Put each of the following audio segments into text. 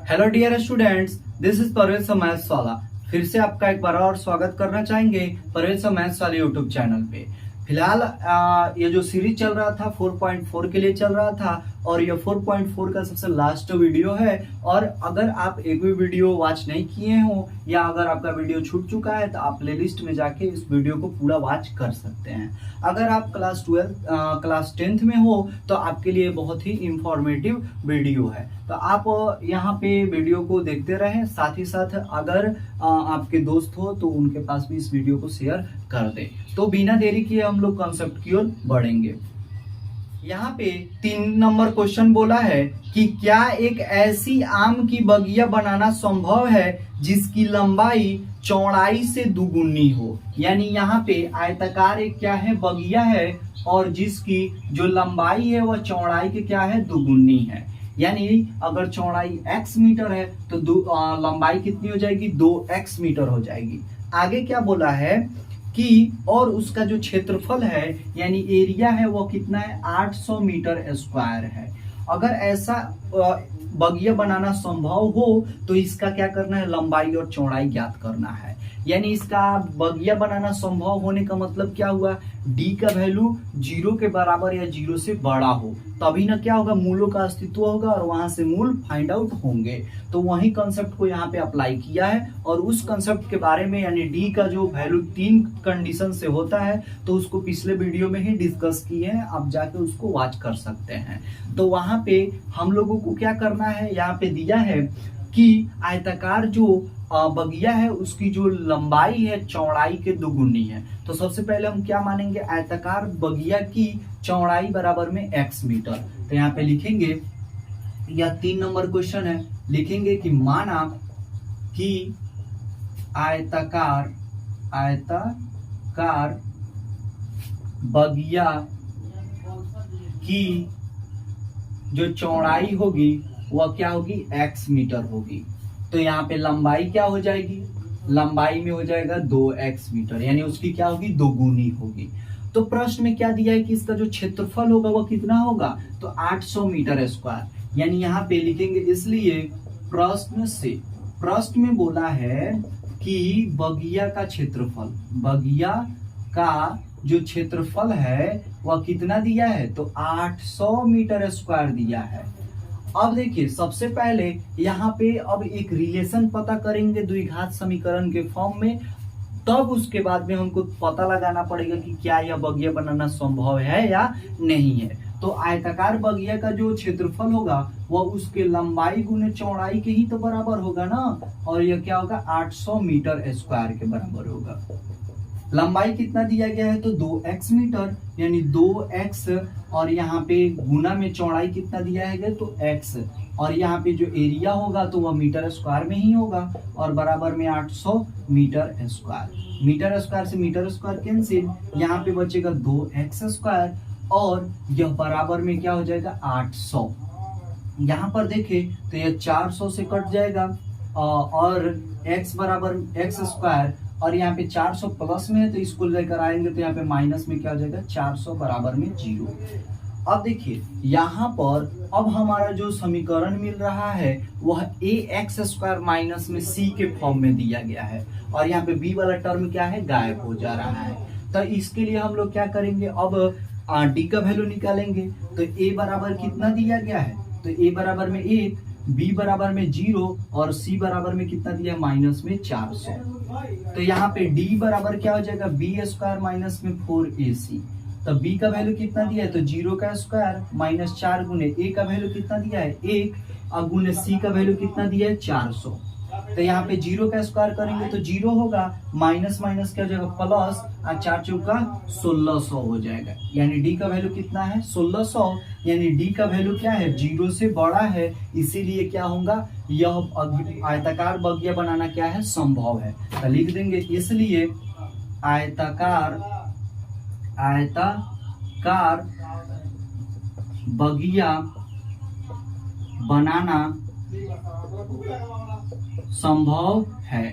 Hello dear students, this is Parvez maths वाला। फिर से आपका एक बार और स्वागत करना चाहेंगे परवेज मैथ्स वाले यूट्यूब चैनल पे। फिलहाल ये जो सीरीज चल रहा था 4.4 के लिए चल रहा था और ये 4.4 का सबसे लास्ट वीडियो है। और अगर आप एक भी वीडियो वॉच नहीं किए हो या अगर आपका वीडियो छूट चुका है तो आप प्लेलिस्ट में जाके इस वीडियो को पूरा वॉच कर सकते हैं। अगर आप क्लास 10th में हो तो आपके लिए बहुत ही इंफॉर्मेटिव वीडियो है, तो आप यहाँ पे वीडियो को देखते रहें। साथ ही साथ अगर आपके दोस्त हो तो उनके पास भी इस वीडियो को शेयर कर दें। तो बिना देरी किए हम लोग कॉन्सेप्ट की ओर बढ़ेंगे। यहाँ पे 3 नंबर क्वेश्चन बोला है कि क्या एक ऐसी आम की बगिया बनाना संभव है जिसकी लंबाई चौड़ाई से दुगुनी हो। यानी यहाँ पे आयताकार एक क्या है, बगिया है, और जिसकी जो लंबाई है वह चौड़ाई के क्या है, दुगुनी है। यानी अगर चौड़ाई x मीटर है तो लंबाई कितनी हो जाएगी, 2x मीटर हो जाएगी। आगे क्या बोला है कि और उसका जो क्षेत्रफल है यानी एरिया है वो कितना है, 800 मीटर स्क्वायर है। अगर ऐसा बगिया बनाना संभव हो तो इसका क्या करना है, लंबाई और चौड़ाई ज्ञात करना है। यानी इसका बगिया बनाना संभव होने का मतलब क्या हुआ, डी का वैल्यू 0 के बराबर या 0 से बड़ा हो, तभी ना क्या होगा, मूलों का अस्तित्व होगा और वहां से मूल फाइंड आउट होंगे। तो वही कंसेप्ट को यहाँ पे अप्लाई किया है और उस कंसेप्ट के बारे में यानी डी का जो वैल्यू 3 कंडीशन से होता है तो उसको पिछले वीडियो में ही डिस्कस किए हैं, आप जाके उसको वॉच कर सकते हैं। तो वहां पे हम लोगों को क्या करना है, यहाँ पे दिया है कि आयताकार जो बगिया है उसकी जो लंबाई है चौड़ाई के दुगुनी है। तो सबसे पहले हम क्या मानेंगे, आयताकार बगिया की चौड़ाई बराबर में x मीटर। तो यहाँ पे लिखेंगे, यह 3 नंबर क्वेश्चन है, लिखेंगे कि माना कि आयताकार बगिया की जो चौड़ाई होगी वह क्या होगी, x मीटर होगी। तो यहाँ पे लंबाई क्या हो जाएगी, लंबाई में हो जाएगा 2x मीटर, यानी उसकी क्या होगी, दोगुनी होगी। तो प्रश्न में क्या दिया है कि इसका जो क्षेत्रफल होगा वह कितना होगा, तो 800 मीटर स्क्वायर। यानी यहाँ पे लिखेंगे, इसलिए प्रश्न में बोला है कि बगिया का क्षेत्रफल, बगिया का जो क्षेत्रफल है वह कितना दिया है, तो 800 मीटर स्क्वायर दिया है। अब देखिए, सबसे पहले यहाँ पे अब एक रिलेशन पता करेंगे द्विघात समीकरण के फॉर्म में, तब उसके बाद में हमको पता लगाना पड़ेगा कि क्या यह बगिया बनाना संभव है या नहीं है। तो आयताकार बगिया का जो क्षेत्रफल होगा वह उसके लंबाई गुने चौड़ाई के ही तो बराबर होगा ना, और यह क्या होगा, 800 मीटर स्क्वायर के बराबर होगा। लंबाई कितना दिया गया है, तो 2x मीटर, यानी 2x, और यहाँ पे गुना में चौड़ाई कितना दिया है तो x, और यहाँ पे जो एरिया होगा तो वह मीटर स्क्वायर में ही होगा, और बराबर में 800 मीटर स्क्वायर। मीटर स्क्वायर से मीटर स्क्वायर कैंसिल, यहाँ पे बचेगा 2x स्क्वायर, और यह बराबर में क्या हो जाएगा, 800। यहाँ पर देखें तो यह 400 से कट जाएगा और x बराबर x स्क्वायर, और यहाँ पे 400 प्लस में है तो इसको लेकर आएंगे तो यहाँ पे माइनस में क्या हो जाएगा, 400 बराबर में 0। अब देखिए यहाँ पर अब हमारा जो समीकरण मिल रहा है वह ax स्क्वायर माइनस में c के फॉर्म में दिया गया है, और यहाँ पे b वाला टर्म क्या है, गायब हो जा रहा है। तो इसके लिए हम लोग क्या करेंगे, अब d का वैल्यू निकालेंगे। तो a बराबर कितना दिया गया है, तो a बराबर में 1, b बराबर में 0 और c बराबर में कितना दिया है, माइनस में 400। तो यहाँ पे d बराबर क्या हो जाएगा, b स्क्वायर माइनस में 4ac। तो b का वैल्यू कितना दिया है, तो 0 का स्क्वायर माइनस 4 गुने a का वैल्यू कितना दिया है 1, और गुने c का वैल्यू कितना दिया है 400। तो यहाँ पे 0 का स्क्वायर करेंगे तो 0 होगा, माइनस माइनस क्या हो जाएगा प्लस, और 4 चौका 1600 हो जाएगा। यानी d का वैल्यू कितना है, 1600, यानी d का वैल्यू क्या है, 0 से बड़ा है, इसीलिए क्या होगा, यह आयताकार बगिया बनाना क्या है, संभव है। तो लिख देंगे, इसलिए आयताकार बगिया बनाना संभव है।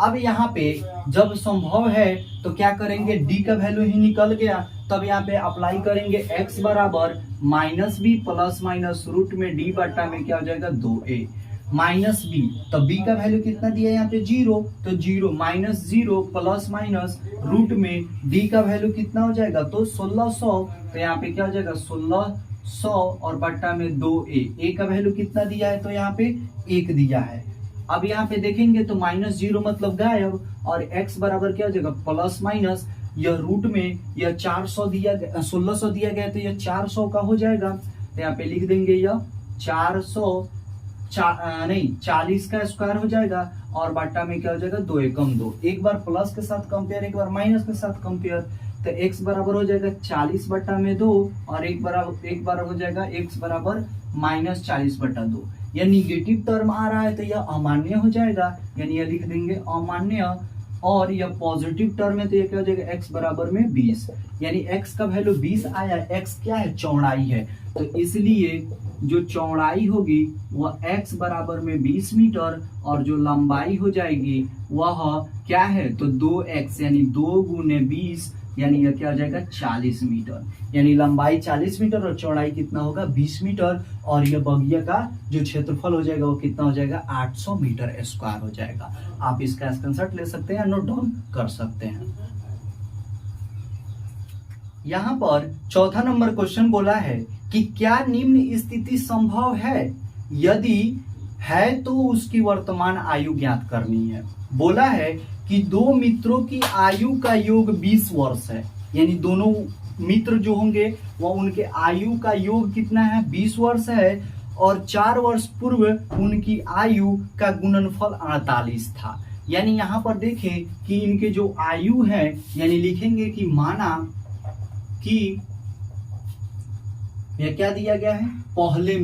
अब यहाँ पे जब संभव है तो क्या करेंगे, d का वैल्यू ही निकल गया, तब यहाँ पे अप्लाई करेंगे x बराबर minus B plus minus root में d बटा में क्या हो जाएगा 2a। माइनस बी, तो बी का वैल्यू कितना दिया है यहाँ पे 0, तो 0 माइनस 0 प्लस माइनस रूट में डी का वैल्यू कितना हो जाएगा, तो 1600, तो यहाँ पे क्या हो जाएगा 1600 और बट्टा में 2a, ए का वैल्यू कितना दिया है, तो यहाँ पे 1 दिया है। अब यहाँ पे देखेंगे तो माइनस 0 मतलब गायब, और x बराबर क्या हो जाएगा प्लस माइनस, यह रूट में यह 400 दिया गया, 1600 दिया गया, तो यह 400 का हो जाएगा, तो यहाँ पे लिख देंगे यह 400 नहीं 40 का स्क्वायर हो जाएगा, और बाटा में क्या हो जाएगा 2 एकम 2, एक बार प्लस के साथ कंपेयर एक बार माइनस के साथ कंपेयर, तो x बराबर हो जाएगा 40 बटा में 2, और एक बार हो जाएगा x बराबर माइनस 40 बटा 2। यह निगेटिव टर्म आ रहा है तो यह अमान्य हो जाएगा, यानी यह लिख देंगे अमान्य, और यह पॉजिटिव टर्म है तो यह क्या हो जाएगा x बराबर में 20, यानी x का वैल्यू 20 आया। x क्या है, चौड़ाई है, तो इसलिए जो चौड़ाई होगी वह x बराबर में 20 मीटर, और जो लंबाई हो जाएगी वह क्या है, तो 2x यानी 2 गुने 20, यानी यह क्या हो जाएगा 40 मीटर, यानी लंबाई 40 मीटर और चौड़ाई कितना होगा 20 मीटर, और यह बगिया का जो क्षेत्रफल हो जाएगा वो कितना हो जाएगा 800 मीटर स्क्वायर हो जाएगा। आप इसका स्क्रीनशॉट ले सकते हैं, नोट डाउन कर सकते हैं। यहाँ पर चौथा नंबर क्वेश्चन बोला है कि क्या निम्न स्थिति संभव है, यदि है तो उसकी वर्तमान आयु ज्ञात करनी है। बोला है कि दो मित्रों की आयु का योग 20 वर्ष है, यानी दोनों मित्र जो होंगे वह उनके आयु का योग कितना है 20 वर्ष है, और 4 वर्ष पूर्व उनकी आयु का गुणनफल 48 था। यानी यहाँ पर देखें कि इनके जो आयु है, यानी लिखेंगे कि माना कि यह क्या दिया गया है, पहले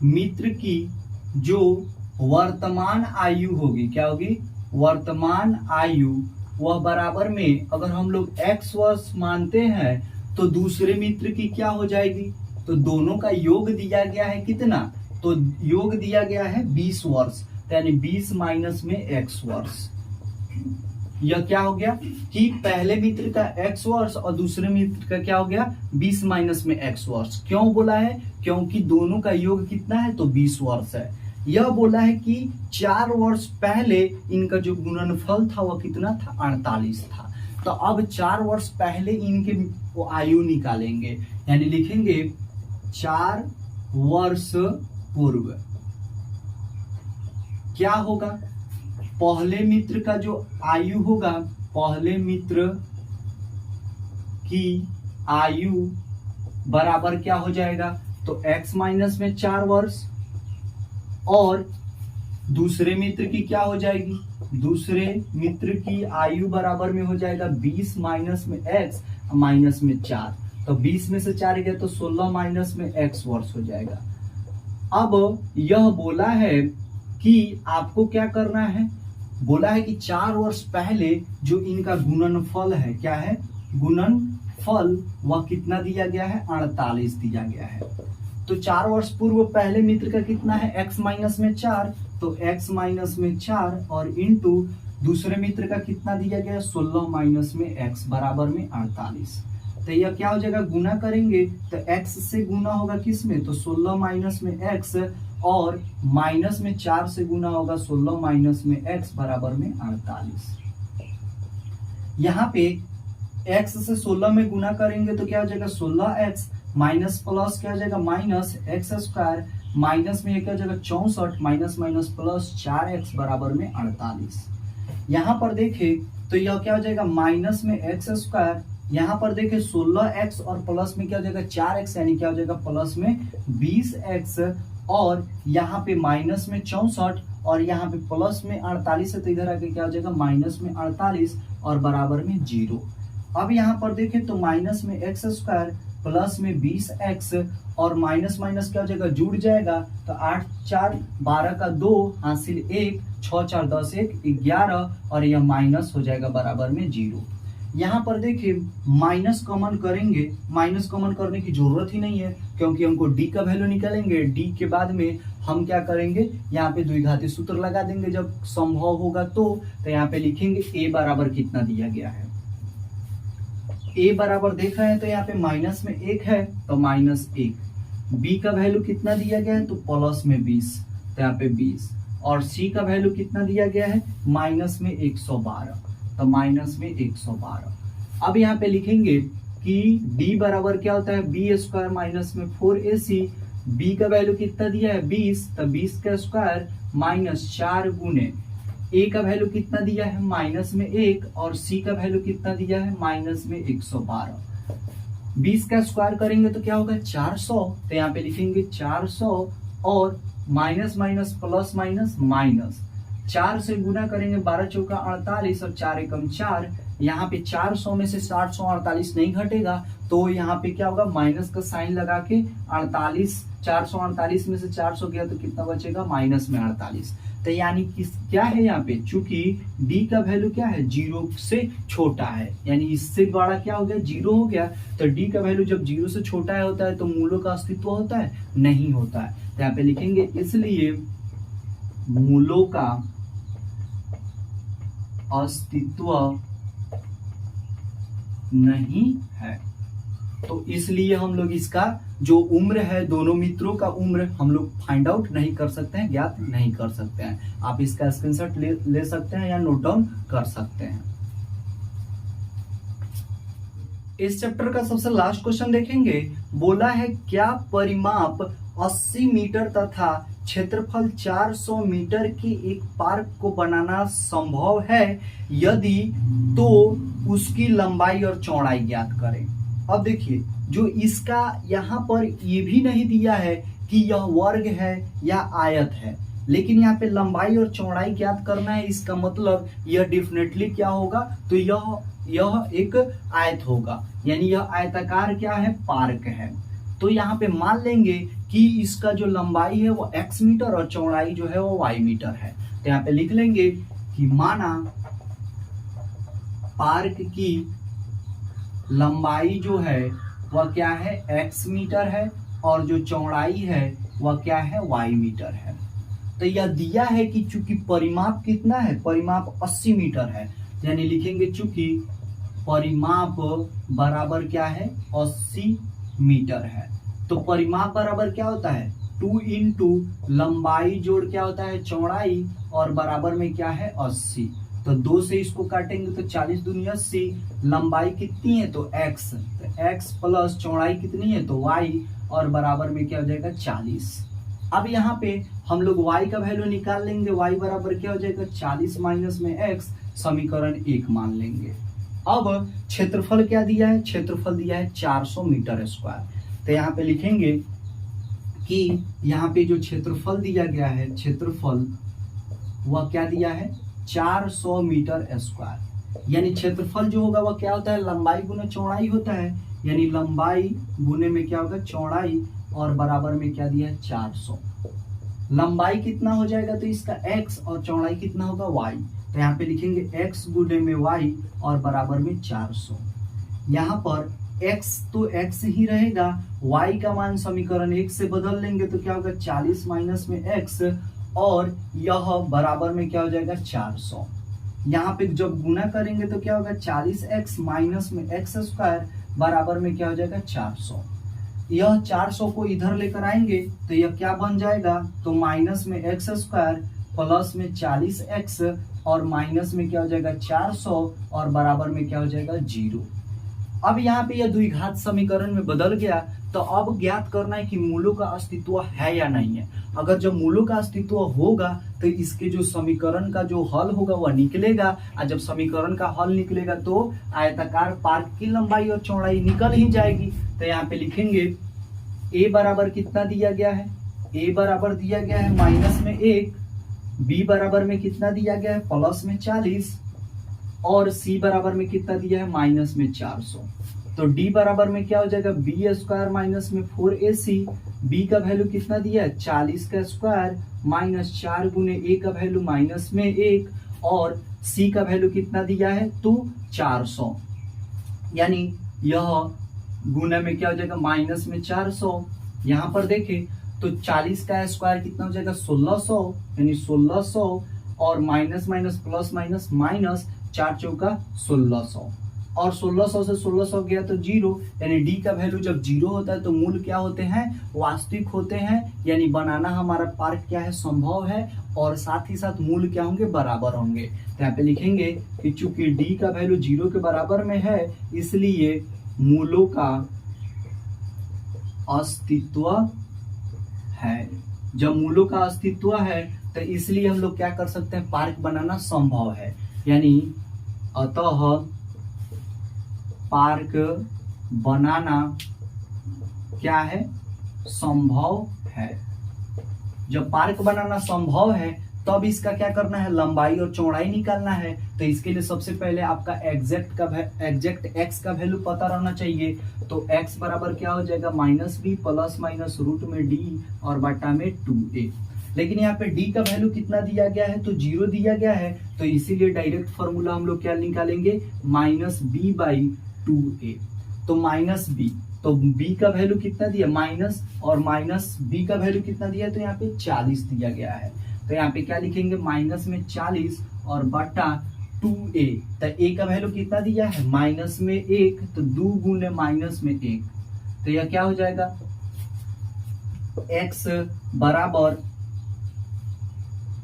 मित्र की जो वर्तमान आयु होगी, क्या होगी वर्तमान आयु, वह बराबर में अगर हम लोग x वर्ष मानते हैं तो दूसरे मित्र की क्या हो जाएगी, तो दोनों का योग दिया गया है कितना, तो योग दिया गया है 20 वर्ष, यानी 20 माइनस में x वर्ष। यह क्या हो गया कि पहले मित्र का x वर्ष और दूसरे मित्र का क्या हो गया 20 माइनस में x वर्ष। क्यों बोला है, क्योंकि दोनों का योग कितना है, तो 20 वर्ष है। यह बोला है कि 4 वर्ष पहले इनका जो गुणनफल था वह कितना था 48 था। तो अब 4 वर्ष पहले इनके वो आयु निकालेंगे, यानी लिखेंगे 4 वर्ष पूर्व क्या होगा, पहले मित्र का जो आयु होगा, पहले मित्र की आयु बराबर क्या हो जाएगा, तो x माइनस में 4 वर्ष, और दूसरे मित्र की क्या हो जाएगी, दूसरे मित्र की आयु बराबर में हो जाएगा 20 माइनस में x माइनस में 4, तो 20 में से 4 गया तो 16 माइनस में x वर्ष हो जाएगा। अब यह बोला है कि आपको क्या करना है, बोला है कि 4 वर्ष पहले जो इनका गुणनफल है, क्या है गुणनफल, वह कितना दिया गया है 48 दिया गया है। तो 4 वर्ष पूर्व पहले मित्र का कितना है x माइनस में 4, तो x माइनस में 4 और इंटू दूसरे मित्र का कितना दिया गया 16 माइनस में x बराबर में 48। तो यह क्या हो जाएगा, गुना करेंगे तो x से गुना होगा किस में, तो 16 माइनस में x, और माइनस में 4 से गुना होगा 16 माइनस में x बराबर में 48। यहाँ पे x से 16 में गुना करेंगे तो क्या हो जाएगा 16x माइनस प्लस क्या हो जाएगा माइनस एक्स स्क्वायर, माइनस में क्या हो जाएगा 64 माइनस माइनस प्लस 4x बराबर में 48। यहाँ पर देखें तो यह क्या हो जाएगा माइनस में एक्स स्क्वायर, यहाँ पर देखें 16x और प्लस में क्या हो जाएगा 4x, यानी क्या हो जाएगा प्लस में 20x, और यहाँ पे माइनस में 64 और यहाँ पे प्लस में 48 है, तो इधर आके क्या हो जाएगा माइनस में 48 और बराबर में 0। अब यहाँ पर देखें तो माइनस में एक्स स्क्वायर प्लस में 20x और माइनस माइनस क्या हो जाएगा जुड़ जाएगा, तो 8 4 12 का 2 हासिल 1, 6 4 10 1 11, और यह माइनस हो जाएगा बराबर में 0। यहाँ पर देखिए माइनस कॉमन करेंगे, माइनस कॉमन करने की जरूरत ही नहीं है क्योंकि हमको d का वैल्यू निकालेंगे, d के बाद में हम क्या करेंगे यहाँ पे द्विघाती सूत्र लगा देंगे जब संभव होगा तो यहाँ पे लिखेंगे a बराबर कितना दिया गया है, a बराबर देख रहे हैं तो यहाँ पे माइनस में 1 है तो -1, बी का वैल्यू कितना दिया गया है तो प्लस में 20, तो यहाँ पे 20, और सी का वैल्यू कितना दिया गया है माइनस में 112, तो माइनस में 112। अब यहाँ पे लिखेंगे कि d बराबर क्या होता है बी स्क्वायर माइनस में 4ac, b का वैल्यू कितना दिया है 20, तो 20 का स्क्वायर माइनस 4 गुने a का वैल्यू कितना दिया है माइनस में 1, और c का वैल्यू कितना दिया है माइनस में 112। 20 का स्क्वायर करेंगे तो क्या होगा 400, तो यहाँ पे लिखेंगे 400, और minus minus plus minus minus, 4 से गुना करेंगे 12 चौका 48, और 4 एकम 4, यहाँ पे 400 में से 748 नहीं घटेगा, तो यहाँ पे क्या होगा माइनस का साइन लगा के 48, 448 में से 400 गया तो कितना बचेगा माइनस में 48। तो यानी किस क्या है यहाँ पे, चूंकि d का वैल्यू क्या है 0 से छोटा है, यानी इससे बड़ा क्या हो गया 0 हो गया, तो d का वैल्यू जब 0 से छोटा है होता है तो मूलों का अस्तित्व होता है नहीं होता है। तो यहाँ पे लिखेंगे इसलिए मूलों का अस्तित्व नहीं है। तो इसलिए हम लोग इसका जो उम्र है दोनों मित्रों का उम्र हम लोग फाइंड आउट नहीं कर सकते हैं, ज्ञात नहीं कर सकते हैं। आप इसका स्क्रीनशॉट ले सकते हैं या नोट डाउन कर सकते हैं। इस चैप्टर का सबसे लास्ट क्वेश्चन देखेंगे। बोला है क्या परिमाप 80 मीटर तथा क्षेत्रफल 400 मीटर के एक पार्क को बनाना संभव है, यदि तो उसकी लंबाई और चौड़ाई ज्ञात करें। अब देखिए जो इसका यहाँ पर ये भी नहीं दिया है कि यह वर्ग है या आयत है, लेकिन यहाँ पे लंबाई और चौड़ाई ज्ञात करना है, इसका मतलब यह डेफिनेटली क्या होगा तो यह एक आयत होगा, यानी यह आयताकार क्या है पार्क है। तो यहाँ पे मान लेंगे कि इसका जो लंबाई है वो x मीटर और चौड़ाई जो है वो y मीटर है। तो यहाँ पे लिख लेंगे कि माना पार्क की लंबाई जो है वह क्या है x मीटर है और जो चौड़ाई है वह क्या है y मीटर है। तो यह दिया है कि चूंकि परिमाप कितना है, परिमाप 80 मीटर है, यानी लिखेंगे चूंकि परिमाप बराबर क्या है 80 मीटर है। तो परिमाप बराबर क्या होता है 2 इंटू लंबाई जोड़ क्या होता है चौड़ाई, और बराबर में क्या है 80। तो 2 से इसको काटेंगे तो 40 दूनी 80, लंबाई कितनी है तो x, तो x प्लस चौड़ाई कितनी है तो y, और बराबर में क्या हो जाएगा 40। अब यहाँ पे हम लोग y का वैल्यू निकाल लेंगे, y बराबर क्या हो जाएगा 40 माइनस में x, समीकरण 1 मान लेंगे। अब क्षेत्रफल क्या दिया है, क्षेत्रफल दिया है 400 मीटर स्क्वायर। तो यहाँ पे लिखेंगे कि यहाँ पे जो क्षेत्रफल दिया गया है, क्षेत्रफल वह क्या दिया है 400 मीटर स्क्वायर, यानी क्षेत्रफल जो होगा वह क्या होता है लंबाई गुने चौड़ाई होता है, यानी लंबाई गुने में क्या होगा चौड़ाई, और बराबर में क्या दिया है 400। लंबाई कितना हो जाएगा तो इसका x और चौड़ाई कितना होगा y, तो यहाँ पे लिखेंगे x गुने में y और बराबर में 400। यहाँ पर x तो x ही रहेगा, y का मान समीकरण 1 से बदल लेंगे तो क्या होगा 40 माइनस में x, और यह बराबर में क्या हो जाएगा 400। यहाँ पे जब गुना करेंगे तो क्या होगा 40x माइनस में x स्क्वायर बराबर में क्या हो जाएगा 400। यह 400 को इधर लेकर आएंगे तो यह क्या बन जाएगा तो माइनस में x स्क्वायर प्लस में 40x, और माइनस में क्या हो जाएगा 400, और बराबर में क्या हो जाएगा 0। अब यहाँ पे यह द्विघात समीकरण में बदल गया, तो अब ज्ञात करना है कि मूलों का अस्तित्व है या नहीं है। अगर जब मूलों का अस्तित्व होगा तो इसके जो समीकरण का जो हल होगा वह निकलेगा, और जब समीकरण का हल निकलेगा तो आयताकार पार्क की लंबाई और चौड़ाई निकल ही जाएगी। तो यहाँ पे लिखेंगे a बराबर कितना दिया गया है, a बराबर दिया गया है माइनस में 1, b बराबर में कितना दिया गया है प्लस में 40, और c बराबर में कितना दिया है माइनस में 400। तो d बराबर में क्या हो जाएगा बी स्क्वायर माइनस में 4ac, b का वैल्यू कितना दिया है 40 का स्क्वायर माइनस 4 गुने a का वैल्यू माइनस में 1, और c का वैल्यू कितना दिया है तो 400, यानी यह गुने में क्या हो जाएगा माइनस में 400। यहाँ पर देखें तो 40 का स्क्वायर कितना हो जाएगा 1600, यानी 1600, और minus minus plus minus minus 4 चौका 1600। और 1600 से 1600 गया तो 0, यानी डी का वैल्यू जब 0 होता है तो मूल क्या होते हैं, वास्तविक होते हैं, यानी बनाना हमारा पार्क क्या है, संभव है, और साथ ही साथ मूल क्या होंगे, बराबर होंगे। तो यहाँ पे लिखेंगे कि चूंकि डी का वैल्यू 0 के बराबर में है इसलिए मूलों का अस्तित्व है। जब मूलों का अस्तित्व है तो इसलिए हम लोग क्या कर सकते हैं, पार्क बनाना संभव है, यानी अतः पार्क बनाना क्या है, संभव है। जब पार्क बनाना संभव है तब इसका क्या करना है, लंबाई और चौड़ाई निकालना है। तो इसके लिए सबसे पहले आपका एग्जैक्ट एक्स का वैल्यू पता रहना चाहिए। तो एक्स बराबर क्या हो जाएगा, -b प्लस माइनस रूट में डी और बटा में 2a। लेकिन यहाँ पे डी का वैल्यू कितना दिया गया है, तो 0 दिया गया है, तो इसीलिए डायरेक्ट फॉर्मूला हम लोग क्या निकालेंगे, -b/2a। तो -b, तो b का वैल्यू कितना दिया, माइनस, और माइनस b का वैल्यू कितना दिया, तो यहाँ पे 40 दिया गया है। तो यहाँ पे क्या लिखेंगे, माइनस में 40 और बटा 2a। तो a का वैल्यू कितना दिया है, माइनस में 1, तो 2 गुने माइनस में 1, तो यह क्या हो जाएगा, x बराबर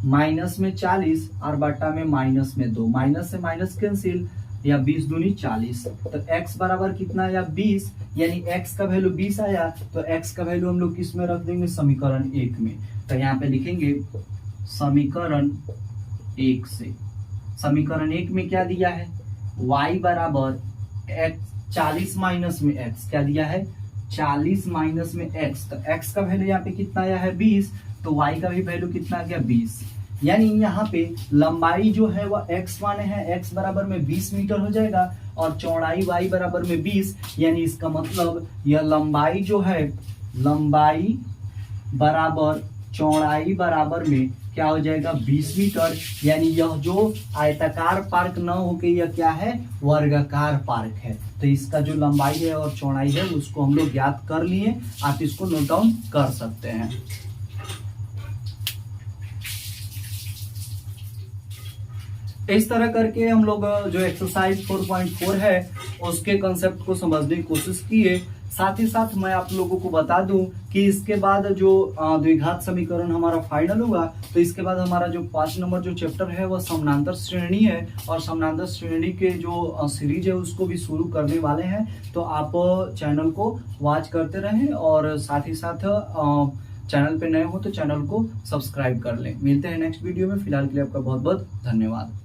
माइनस में 40 और बटा में माइनस में 2, माइनस से माइनस कैंसिल, या 20 दूनी 40। तो x बराबर कितना आया, 20, यानी x का वैल्यू 20 आया। तो x का वैल्यू हम लोग किस में रख देंगे, समीकरण 1 में। तो यहाँ पे लिखेंगे समीकरण 1 से, समीकरण 1 में क्या दिया है, y बराबर x 40 माइनस में x, क्या दिया है, 40 माइनस में x। तो x का वैल्यू यहाँ पे कितना आया है, 20, तो y का भी वैल्यू कितना आ गया, 20। यानी यहाँ पे लंबाई जो है वह x माने है, x बराबर में 20 मीटर हो जाएगा, और चौड़ाई y बराबर में 20, यानी इसका मतलब यह लंबाई जो है, लंबाई बराबर चौड़ाई बराबर में क्या हो जाएगा, 20 मीटर। यानी यह जो आयताकार पार्क न होके यह क्या है, वर्गाकार पार्क है। तो इसका जो लंबाई है और चौड़ाई है उसको हम लोग ज्ञात कर लिए, आप इसको नोट डाउन कर सकते हैं। इस तरह करके हम लोग जो एक्सरसाइज 4.4 है उसके कंसेप्ट को समझने की कोशिश किए। साथ ही साथ मैं आप लोगों को बता दूं कि इसके बाद जो द्विघात समीकरण हमारा फाइनल होगा, तो इसके बाद हमारा जो 5 नंबर जो चैप्टर है वह समानांतर श्रेणी है, और समानांतर श्रेणी के जो सीरीज है उसको भी शुरू करने वाले हैं। तो आप चैनल को वॉच करते रहें, और साथ ही साथ चैनल पे नए हो तो चैनल को सब्सक्राइब कर लें। मिलते हैं नेक्स्ट वीडियो में, फिलहाल के लिए आपका बहुत बहुत धन्यवाद।